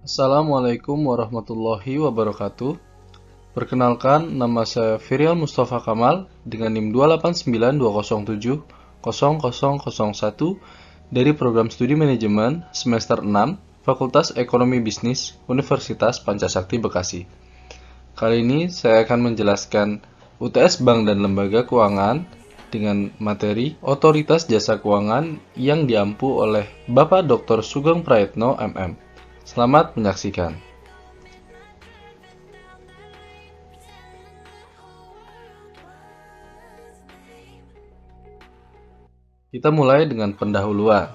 Assalamualaikum warahmatullahi wabarakatuh. Perkenalkan, nama saya Firial Mustafa Kamal dengan NIM 28920700001 dari Program Studi Manajemen semester 6, Fakultas Ekonomi Bisnis, Universitas Pancasakti Bekasi. Kali ini saya akan menjelaskan UTS Bank dan Lembaga Keuangan dengan materi Otoritas Jasa Keuangan yang diampu oleh Bapak Dr. Sugeng Prayetno, MM. Selamat menyaksikan. Kita mulai dengan pendahuluan.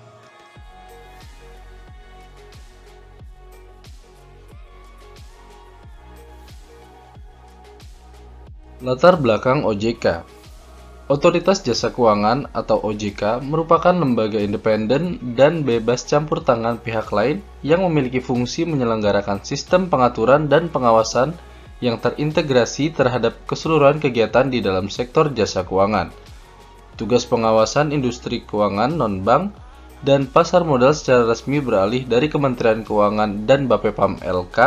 Latar belakang OJK. Otoritas Jasa Keuangan atau OJK merupakan lembaga independen dan bebas campur tangan pihak lain yang memiliki fungsi menyelenggarakan sistem pengaturan dan pengawasan yang terintegrasi terhadap keseluruhan kegiatan di dalam sektor jasa keuangan. Tugas pengawasan industri keuangan non-bank dan pasar modal secara resmi beralih dari Kementerian Keuangan dan Bapepam LK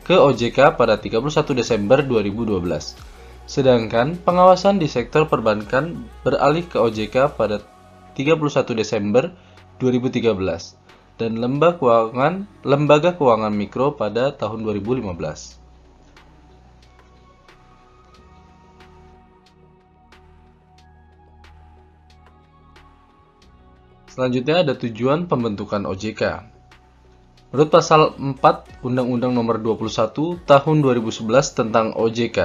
ke OJK pada 31 Desember 2012. Sedangkan pengawasan di sektor perbankan beralih ke OJK pada 31 Desember 2013 dan lembaga keuangan mikro pada tahun 2015. Selanjutnya ada tujuan pembentukan OJK. Menurut pasal 4 Undang-Undang Nomor 21 Tahun 2011 tentang OJK,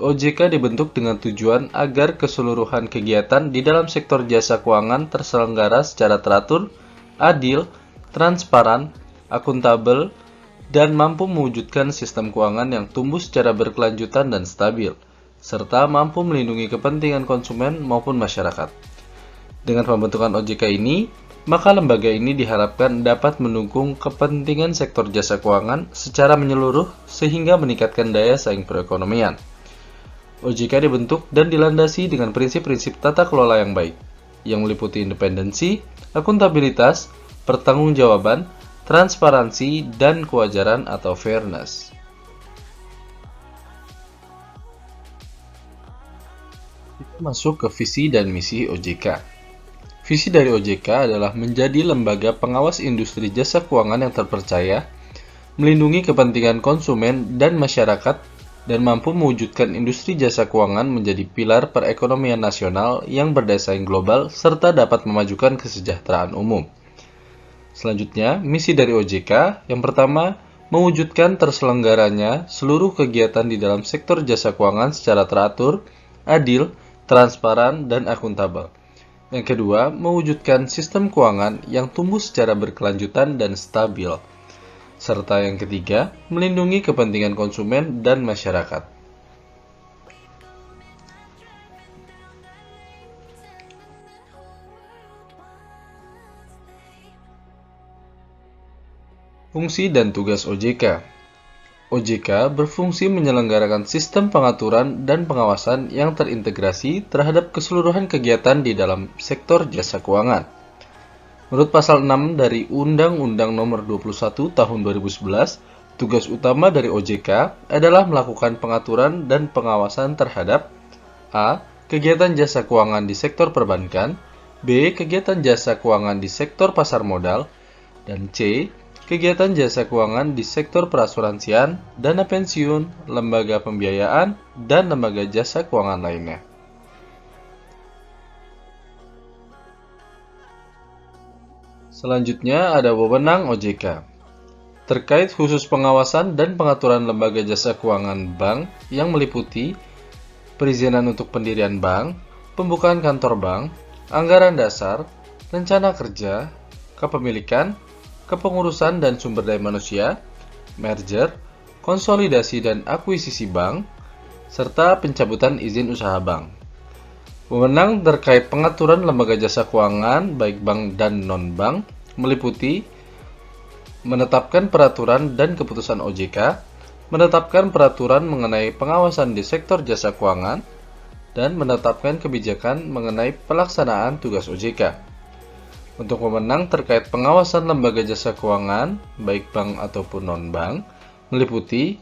OJK dibentuk dengan tujuan agar keseluruhan kegiatan di dalam sektor jasa keuangan terselenggara secara teratur, adil, transparan, akuntabel, dan mampu mewujudkan sistem keuangan yang tumbuh secara berkelanjutan dan stabil, serta mampu melindungi kepentingan konsumen maupun masyarakat. Dengan pembentukan OJK ini, maka lembaga ini diharapkan dapat mendukung kepentingan sektor jasa keuangan secara menyeluruh sehingga meningkatkan daya saing perekonomian. OJK dibentuk dan dilandasi dengan prinsip-prinsip tata kelola yang baik, yang meliputi independensi, akuntabilitas, pertanggungjawaban, transparansi, dan kewajaran atau fairness. Kita masuk ke visi dan misi OJK. Visi dari OJK adalah menjadi lembaga pengawas industri jasa keuangan yang terpercaya, melindungi kepentingan konsumen dan masyarakat, dan mampu mewujudkan industri jasa keuangan menjadi pilar perekonomian nasional yang berdaya saing global serta dapat memajukan kesejahteraan umum. Selanjutnya, misi dari OJK yang pertama, mewujudkan terselenggaranya seluruh kegiatan di dalam sektor jasa keuangan secara teratur, adil, transparan, dan akuntabel. Yang kedua, mewujudkan sistem keuangan yang tumbuh secara berkelanjutan dan stabil. Serta yang ketiga, melindungi kepentingan konsumen dan masyarakat. Fungsi dan tugas OJK. OJK berfungsi menyelenggarakan sistem pengaturan dan pengawasan yang terintegrasi terhadap keseluruhan kegiatan di dalam sektor jasa keuangan. Menurut pasal 6 dari Undang-Undang Nomor 21 Tahun 2011, tugas utama dari OJK adalah melakukan pengaturan dan pengawasan terhadap A. Kegiatan jasa keuangan di sektor perbankan, B. Kegiatan jasa keuangan di sektor pasar modal, dan C. Kegiatan jasa keuangan di sektor perasuransian, dana pensiun, lembaga pembiayaan, dan lembaga jasa keuangan lainnya. Selanjutnya ada wewenang OJK. Terkait khusus pengawasan dan pengaturan lembaga jasa keuangan bank yang meliputi perizinan untuk pendirian bank, pembukaan kantor bank, anggaran dasar, rencana kerja, kepemilikan, kepengurusan dan sumber daya manusia, merger, konsolidasi dan akuisisi bank, serta pencabutan izin usaha bank. Wewenang terkait pengaturan lembaga jasa keuangan, baik bank dan non-bank, meliputi menetapkan peraturan dan keputusan OJK, menetapkan peraturan mengenai pengawasan di sektor jasa keuangan, dan menetapkan kebijakan mengenai pelaksanaan tugas OJK. Untuk wewenang terkait pengawasan lembaga jasa keuangan, baik bank ataupun non-bank, meliputi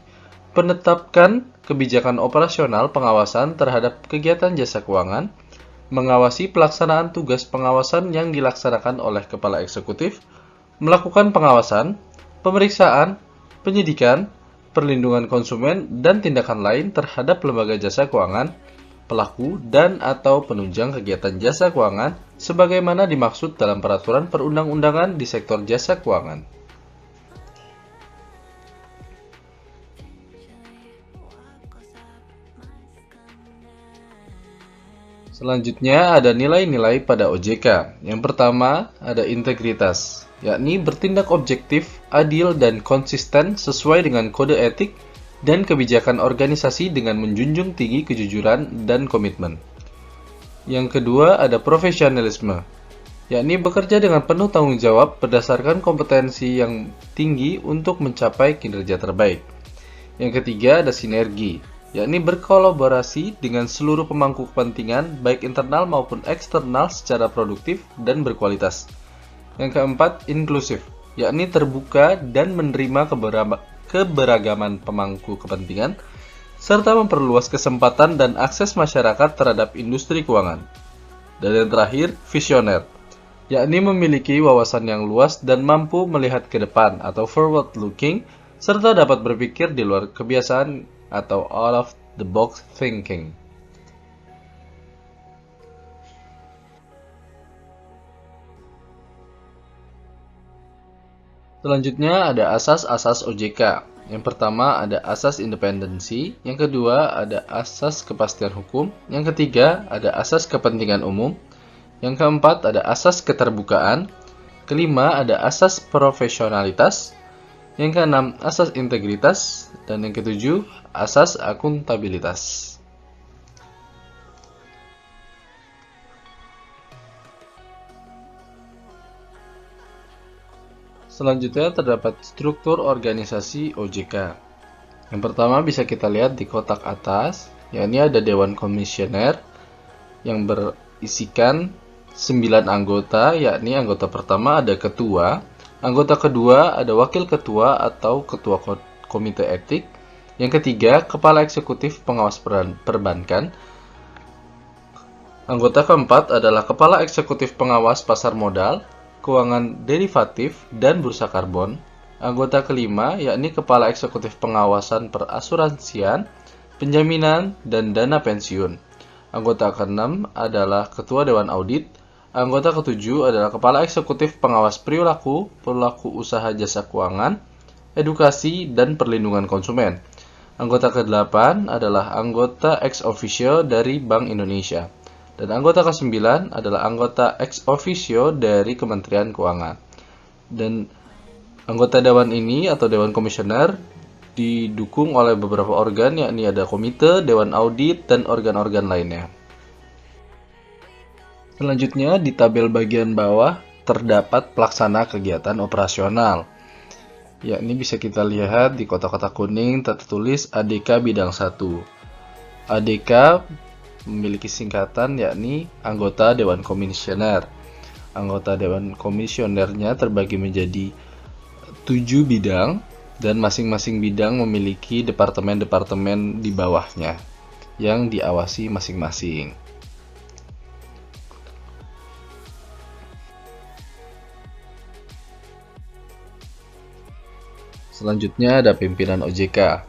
penetapkan kebijakan operasional pengawasan terhadap kegiatan jasa keuangan, mengawasi pelaksanaan tugas pengawasan yang dilaksanakan oleh kepala eksekutif, melakukan pengawasan, pemeriksaan, penyidikan, perlindungan konsumen, dan tindakan lain terhadap lembaga jasa keuangan, pelaku dan/atau penunjang kegiatan jasa keuangan sebagaimana dimaksud dalam peraturan perundang-undangan di sektor jasa keuangan. Selanjutnya ada nilai-nilai pada OJK. Yang pertama ada integritas, yakni bertindak objektif, adil, dan konsisten sesuai dengan kode etik dan kebijakan organisasi dengan menjunjung tinggi kejujuran dan komitmen. Yang kedua ada profesionalisme, yakni bekerja dengan penuh tanggung jawab berdasarkan kompetensi yang tinggi untuk mencapai kinerja terbaik. Yang ketiga ada sinergi, yakni berkolaborasi dengan seluruh pemangku kepentingan baik internal maupun eksternal secara produktif dan berkualitas. Yang keempat, inklusif, yakni terbuka dan menerima keberagaman pemangku kepentingan serta memperluas kesempatan dan akses masyarakat terhadap industri keuangan. Dan yang terakhir, visioner, yakni memiliki wawasan yang luas dan mampu melihat ke depan atau forward looking serta dapat berpikir di luar kebiasaan atau out of the box thinking. Selanjutnya ada asas-asas OJK. Yang pertama ada asas independensi, yang kedua ada asas kepastian hukum, yang ketiga ada asas kepentingan umum, yang keempat ada asas keterbukaan, kelima ada asas profesionalitas, yang keenam asas integritas, dan yang ketujuh asas akuntabilitas. Selanjutnya terdapat struktur organisasi OJK. Yang pertama bisa kita lihat di kotak atas, yakni ada Dewan Komisioner yang berisikan 9 anggota, yakni anggota pertama ada ketua, anggota kedua ada wakil ketua atau ketua komite etik, yang ketiga kepala eksekutif pengawas perbankan, anggota keempat adalah kepala eksekutif pengawas pasar modal, keuangan derivatif, dan bursa karbon. Anggota kelima yakni kepala eksekutif pengawasan perasuransian, penjaminan, dan dana pensiun. Anggota keenam adalah ketua dewan audit. Anggota ketujuh adalah kepala eksekutif pengawas perilaku, pelaku usaha jasa keuangan, edukasi, dan perlindungan konsumen. Anggota ke-8 adalah anggota ex officio dari Bank Indonesia. Dan anggota ke-9 adalah anggota ex officio dari Kementerian Keuangan. Dan anggota dewan ini atau dewan komisioner didukung oleh beberapa organ, yakni ada komite, dewan audit, dan organ-organ lainnya. Selanjutnya di tabel bagian bawah terdapat pelaksana kegiatan operasional. Yakni bisa kita lihat di kotak-kotak kuning tertulis ADK bidang 1. ADK memiliki singkatan yakni anggota Dewan Komisioner. Anggota Dewan Komisionernya terbagi menjadi 7 bidang dan masing-masing bidang memiliki departemen-departemen di bawahnya yang diawasi masing-masing. Selanjutnya ada pimpinan OJK.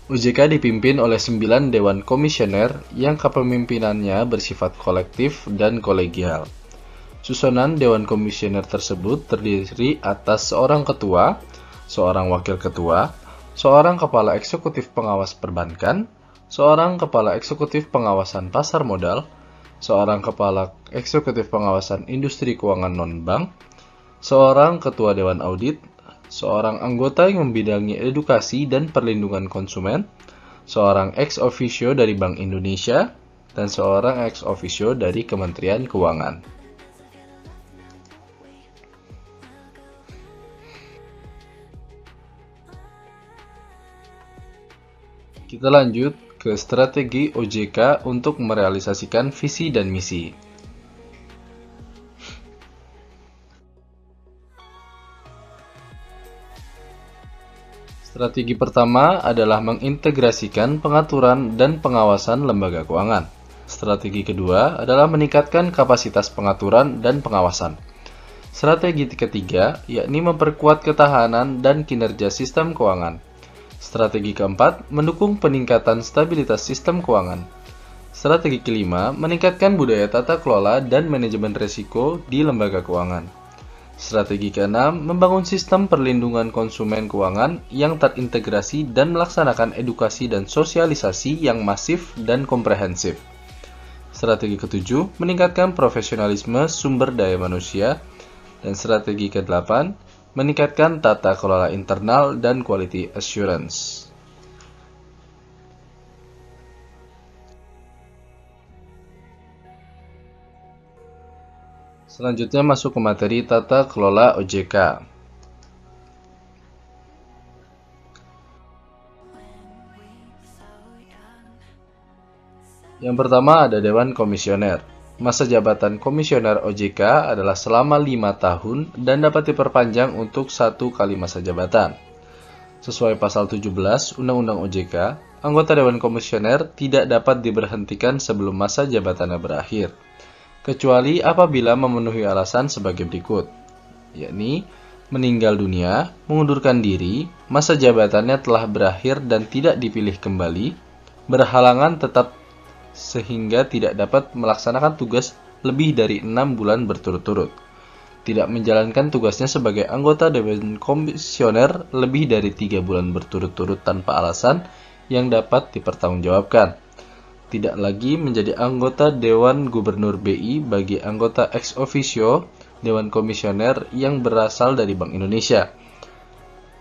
OJK dipimpin oleh 9 Dewan Komisioner yang kepemimpinannya bersifat kolektif dan kolegial. Susunan Dewan Komisioner tersebut terdiri atas seorang ketua, seorang wakil ketua, seorang kepala eksekutif pengawas perbankan, seorang kepala eksekutif pengawasan pasar modal, seorang kepala eksekutif pengawasan industri keuangan non-bank, seorang ketua Dewan Audit, seorang anggota yang membidangi edukasi dan perlindungan konsumen, seorang ex officio dari Bank Indonesia, dan seorang ex officio dari Kementerian Keuangan. Kita lanjut ke strategi OJK untuk merealisasikan visi dan misi. Strategi pertama adalah mengintegrasikan pengaturan dan pengawasan lembaga keuangan. Strategi kedua adalah meningkatkan kapasitas pengaturan dan pengawasan. Strategi ketiga yakni memperkuat ketahanan dan kinerja sistem keuangan. Strategi keempat mendukung peningkatan stabilitas sistem keuangan. Strategi kelima meningkatkan budaya tata kelola dan manajemen risiko di lembaga keuangan. Strategi keenam, membangun sistem perlindungan konsumen keuangan yang terintegrasi dan melaksanakan edukasi dan sosialisasi yang masif dan komprehensif. Strategi ketujuh, meningkatkan profesionalisme sumber daya manusia. Dan strategi kedelapan, meningkatkan tata kelola internal dan quality assurance. Selanjutnya masuk ke materi tata kelola OJK. Yang pertama ada Dewan Komisioner. Masa jabatan Komisioner OJK adalah selama 5 tahun dan dapat diperpanjang untuk 1 kali masa jabatan. Sesuai pasal 17 Undang-Undang OJK, anggota Dewan Komisioner tidak dapat diberhentikan sebelum masa jabatannya berakhir, kecuali apabila memenuhi alasan sebagai berikut, yakni meninggal dunia, mengundurkan diri, masa jabatannya telah berakhir dan tidak dipilih kembali, berhalangan tetap sehingga tidak dapat melaksanakan tugas lebih dari 6 bulan berturut-turut, tidak menjalankan tugasnya sebagai anggota Dewan Komisioner lebih dari 3 bulan berturut-turut tanpa alasan yang dapat dipertanggungjawabkan, tidak lagi menjadi anggota Dewan Gubernur BI bagi anggota ex officio Dewan Komisioner yang berasal dari Bank Indonesia,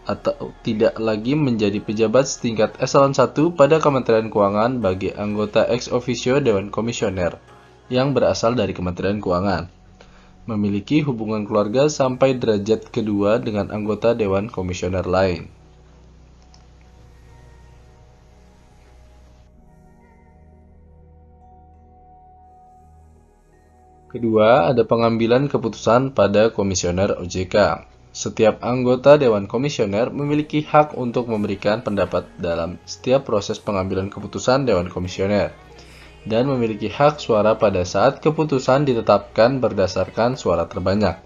atau tidak lagi menjadi pejabat setingkat eselon 1 pada Kementerian Keuangan bagi anggota ex officio Dewan Komisioner yang berasal dari Kementerian Keuangan, memiliki hubungan keluarga sampai derajat kedua dengan anggota Dewan Komisioner lain. Kedua, ada pengambilan keputusan pada Komisioner OJK. Setiap anggota Dewan Komisioner memiliki hak untuk memberikan pendapat dalam setiap proses pengambilan keputusan Dewan Komisioner, dan memiliki hak suara pada saat keputusan ditetapkan berdasarkan suara terbanyak.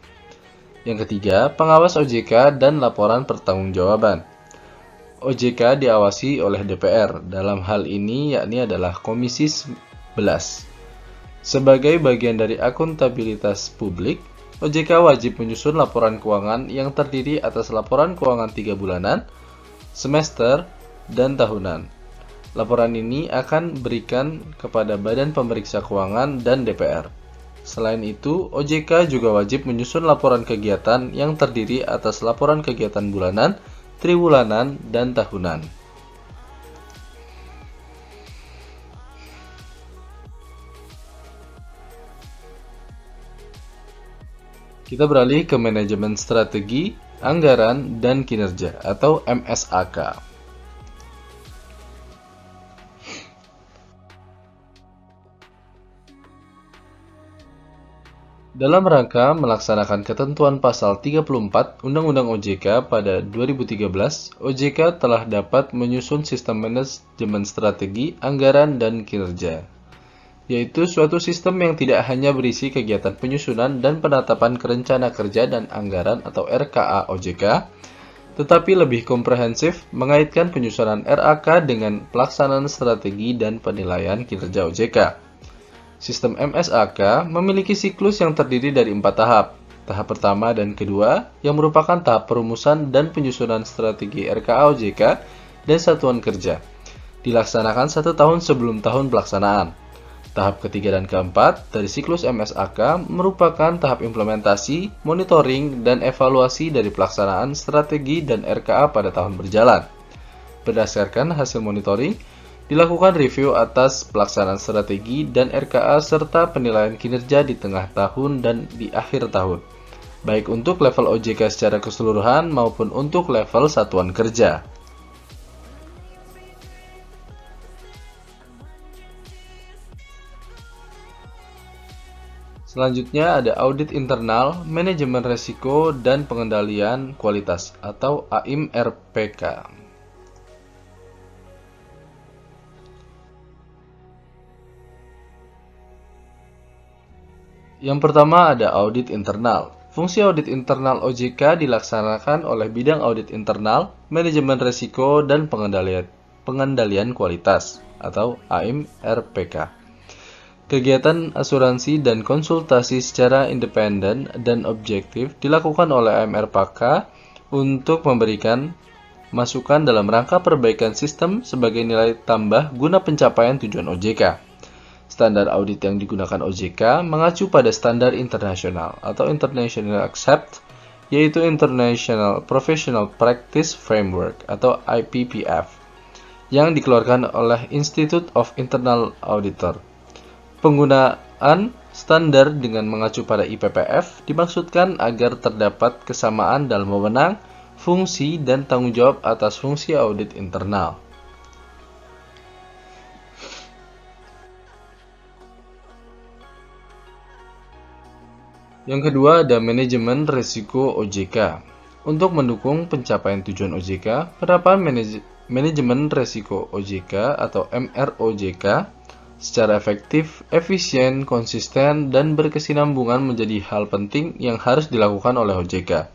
Yang ketiga, pengawas OJK dan laporan pertanggungjawaban. OJK diawasi oleh DPR, dalam hal ini yakni adalah Komisi 11. Sebagai bagian dari akuntabilitas publik, OJK wajib menyusun laporan keuangan yang terdiri atas laporan keuangan 3 bulanan, semester, dan tahunan. Laporan ini akan berikan kepada Badan Pemeriksa Keuangan dan DPR. Selain itu, OJK juga wajib menyusun laporan kegiatan yang terdiri atas laporan kegiatan bulanan, triwulanan, dan tahunan. Kita beralih ke manajemen strategi, anggaran, dan kinerja atau MSAK. Dalam rangka melaksanakan ketentuan pasal 34 Undang-Undang OJK pada 2013, OJK telah dapat menyusun sistem manajemen strategi, anggaran, dan kinerja, yaitu suatu sistem yang tidak hanya berisi kegiatan penyusunan dan penetapan rencana kerja dan anggaran atau RKA OJK, tetapi lebih komprehensif mengaitkan penyusunan RAK dengan pelaksanaan strategi dan penilaian kinerja OJK. Sistem MSAK memiliki siklus yang terdiri dari 4 tahap. Tahap pertama dan kedua yang merupakan tahap perumusan dan penyusunan strategi RKA OJK dan satuan kerja, dilaksanakan 1 tahun sebelum tahun pelaksanaan. Tahap ketiga dan keempat dari siklus MSAK merupakan tahap implementasi, monitoring, dan evaluasi dari pelaksanaan strategi dan RKA pada tahun berjalan. Berdasarkan hasil monitoring, dilakukan review atas pelaksanaan strategi dan RKA serta penilaian kinerja di tengah tahun dan di akhir tahun, baik untuk level OJK secara keseluruhan maupun untuk level satuan kerja. Selanjutnya ada audit internal, manajemen risiko, dan pengendalian kualitas atau AIM RPK. Yang pertama ada audit internal. Fungsi audit internal OJK dilaksanakan oleh bidang audit internal, manajemen risiko, dan pengendalian kualitas atau AMRPK. Kegiatan asuransi dan konsultasi secara independen dan objektif dilakukan oleh AMRPK untuk memberikan masukan dalam rangka perbaikan sistem sebagai nilai tambah guna pencapaian tujuan OJK. Standar audit yang digunakan OJK mengacu pada standar internasional atau International Accept, yaitu International Professional Practice Framework atau IPPF, yang dikeluarkan oleh Institute of Internal Auditor. Penggunaan standar dengan mengacu pada IPPF dimaksudkan agar terdapat kesamaan dalam wewenang, fungsi, dan tanggung jawab atas fungsi audit internal. Yang kedua ada manajemen risiko OJK. Untuk mendukung pencapaian tujuan OJK, penerapan manajemen risiko OJK atau MROJK secara efektif, efisien, konsisten, dan berkesinambungan menjadi hal penting yang harus dilakukan oleh OJK.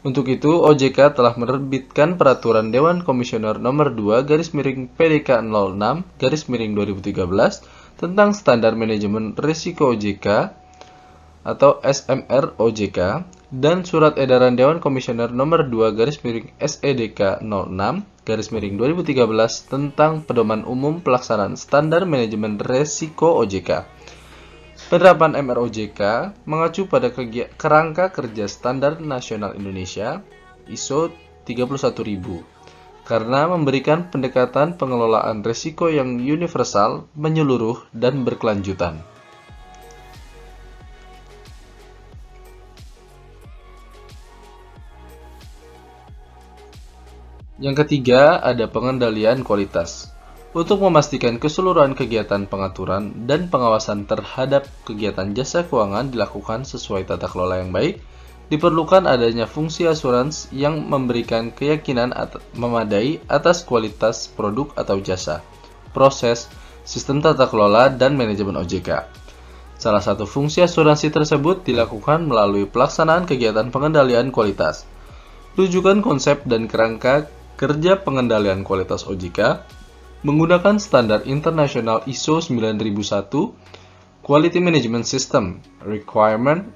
Untuk itu, OJK telah menerbitkan Peraturan Dewan Komisioner Nomor 2 PDK 06 2013 tentang Standar Manajemen Risiko OJK atau SMR OJK dan Surat Edaran Dewan Komisioner Nomor 2 SEDK 06 2013 tentang Pedoman Umum Pelaksanaan Standar Manajemen Risiko OJK. Penerapan MROJK mengacu pada Kerangka Kerja Standar Nasional Indonesia ISO 31000 karena memberikan pendekatan pengelolaan risiko yang universal, menyeluruh, dan berkelanjutan. Yang ketiga, ada pengendalian kualitas. Untuk memastikan keseluruhan kegiatan pengaturan dan pengawasan terhadap kegiatan jasa keuangan dilakukan sesuai tata kelola yang baik, diperlukan adanya fungsi asuransi yang memberikan keyakinan memadai atas kualitas produk atau jasa, proses, sistem tata kelola, dan manajemen OJK. Salah satu fungsi asuransi tersebut dilakukan melalui pelaksanaan kegiatan pengendalian kualitas. Rujukan konsep dan kerangka kerja pengendalian kualitas OJK menggunakan standar internasional ISO 9001, Quality Management System Requirement,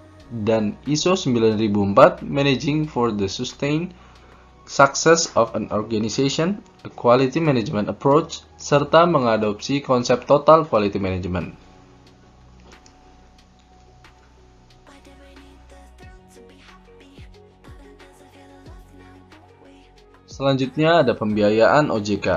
dan ISO 9004, Managing for the Sustained Success of an Organization, a Quality Management Approach, serta mengadopsi konsep Total Quality Management. Selanjutnya ada pembiayaan OJK.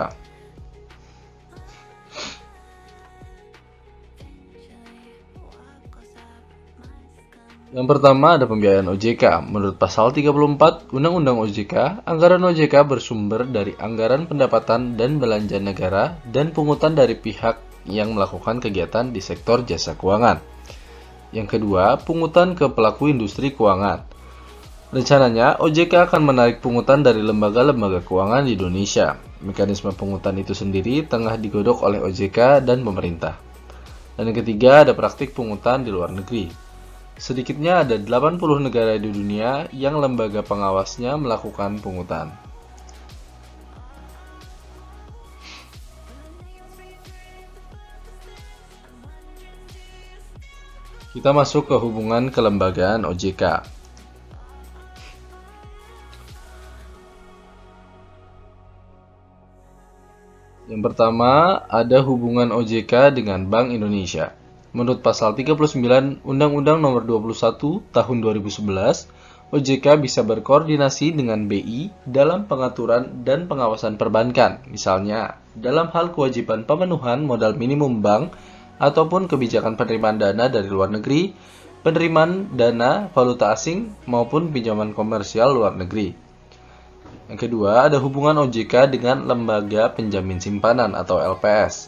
Yang pertama ada pembiayaan OJK. Menurut pasal 34 Undang-Undang OJK, anggaran OJK bersumber dari anggaran pendapatan dan belanja negara dan pungutan dari pihak yang melakukan kegiatan di sektor jasa keuangan. Yang kedua, pungutan ke pelaku industri keuangan. Rencananya, OJK akan menarik pungutan dari lembaga-lembaga keuangan di Indonesia. Mekanisme pungutan itu sendiri tengah digodok oleh OJK dan pemerintah. Dan yang ketiga, ada praktik pungutan di luar negeri. Sedikitnya ada 80 negara di dunia yang lembaga pengawasnya melakukan pungutan. Kita masuk ke hubungan kelembagaan OJK. Yang pertama, ada hubungan OJK dengan Bank Indonesia. Menurut pasal 39 Undang-Undang Nomor 21 Tahun 2011, OJK bisa berkoordinasi dengan BI dalam pengaturan dan pengawasan perbankan, misalnya dalam hal kewajiban pemenuhan modal minimum bank ataupun kebijakan penerimaan dana dari luar negeri, penerimaan dana valuta asing maupun pinjaman komersial luar negeri. Yang kedua, ada hubungan OJK dengan Lembaga Penjamin Simpanan atau LPS.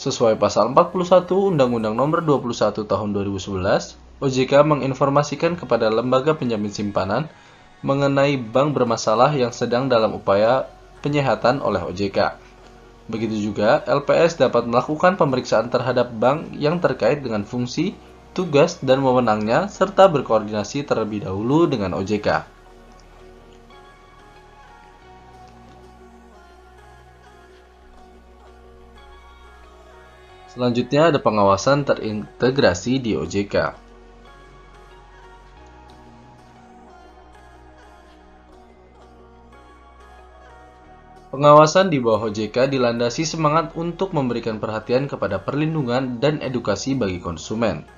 Sesuai pasal 41 Undang-Undang Nomor 21 Tahun 2011, OJK menginformasikan kepada lembaga penjamin simpanan mengenai bank bermasalah yang sedang dalam upaya penyehatan oleh OJK. Begitu juga, LPS dapat melakukan pemeriksaan terhadap bank yang terkait dengan fungsi tugas dan wewenangnya, serta berkoordinasi terlebih dahulu dengan OJK. Selanjutnya ada pengawasan terintegrasi di OJK. Pengawasan di bawah OJK dilandasi semangat untuk memberikan perhatian kepada perlindungan dan edukasi bagi konsumen.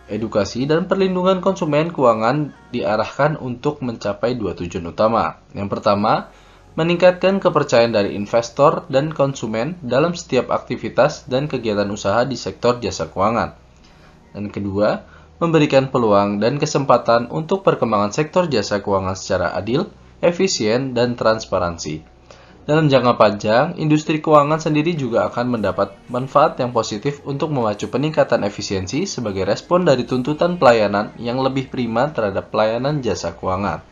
Edukasi dan perlindungan konsumen keuangan diarahkan untuk mencapai dua tujuan utama. Yang pertama, meningkatkan kepercayaan dari investor dan konsumen dalam setiap aktivitas dan kegiatan usaha di sektor jasa keuangan. Dan kedua, memberikan peluang dan kesempatan untuk perkembangan sektor jasa keuangan secara adil, efisien, dan transparansi. Dalam jangka panjang, industri keuangan sendiri juga akan mendapat manfaat yang positif untuk memacu peningkatan efisiensi sebagai respon dari tuntutan pelayanan yang lebih prima terhadap pelayanan jasa keuangan.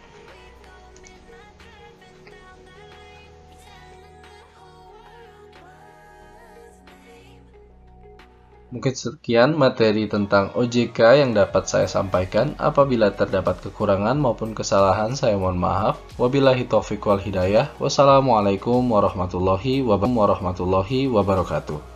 Mungkin sekian materi tentang OJK yang dapat saya sampaikan. Apabila terdapat kekurangan maupun kesalahan, saya mohon maaf. Wabillahi taufiq wal hidayah. Wassalamualaikum warahmatullahi wabarakatuh.